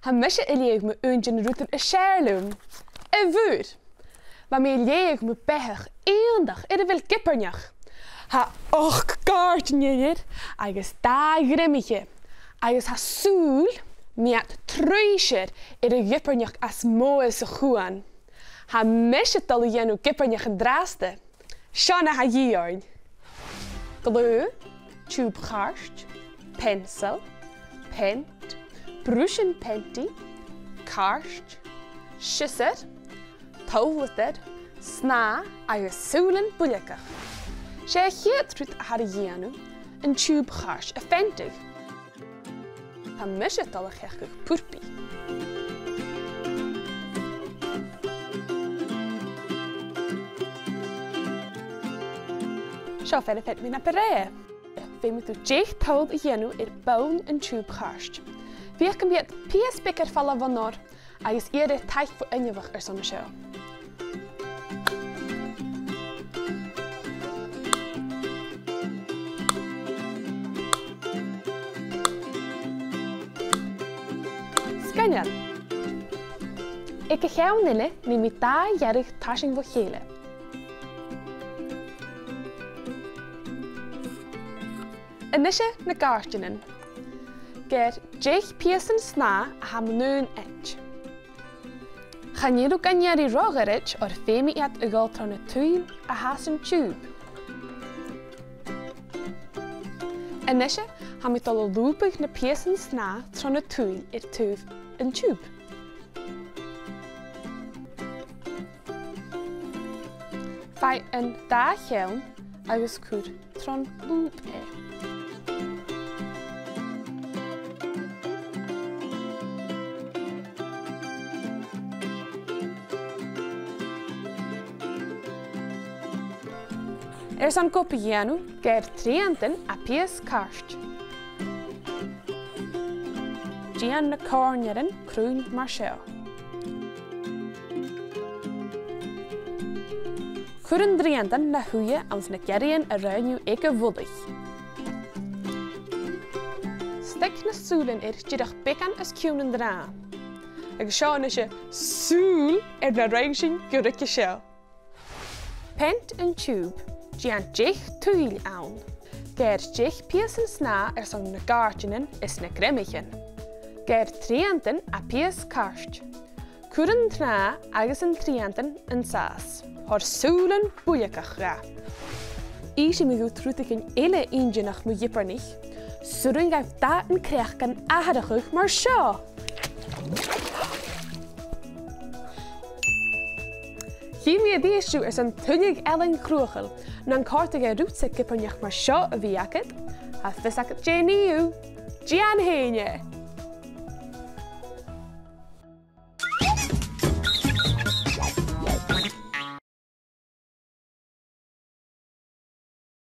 Ha misje eleeg me eentje roeten een scherloom. En vuur. Waarmee leeg me pech eendag in de wil kippernjag. Ha och kaartje hier. Eigens daar grimmetje. Eigens ha soel. Met truischer in de kippernjag as moe se goean. Ha misje tal jenu kippernjag en draaste. Shana ha jiern. Glue. Tube garst. Pencil. Pent. Bruschen penty, karst, schisser, touwleter, sna, eigen soelen buljekig. Zij geeft uit haar jenu een tube gars effentig. Han misset alle gekkig purpi. Zo verder vet we naar Perre. We moeten jecht touw jenu bouwen een tube garst. Vi kan bli piesbikker vallen van når, eigens eerder tijd voor injewig zo'n show. Scanner. Ik ga nille neem ik daar jarig tashing voor gele. En nisje na kaartjenen. Ger jech piesen sna ham neun etch. Gaan je ook aan jari rogerich or femi at een galtronne tuil a hasen tube. En nesje ham ik alle loopig na piesen sna tronne tuil tuif een tube. Vai een daaghelm agus koer tron loop San kopianu ger trianten a pies karst. Gian na kornjeren kroon marshel. Kuren drianten na huye ans na gerien a ruinu eke woddig. Stek na soelen jidag bekan as kunen dra. Ag sjaanisje soel na reinsing gerukje shell. Pent en tube. Gian jech tuil aan. Ger jech piesen sna zo'n na gaartjenen is na grimmichen. Ger trianten a pies karst. Kuren tra agus en trianten en saas. Hor soelen boeiekig ra. Easy me goed roetig in ele eentje nach me jippernig. Surring gaf daten krijg kan aardig maar zo. Hiermee deze is een tunnig ellen krogel. Dan kartige roetse kippenjacht maar zo wie jacket. Ha visak het Jenny Gian heenje.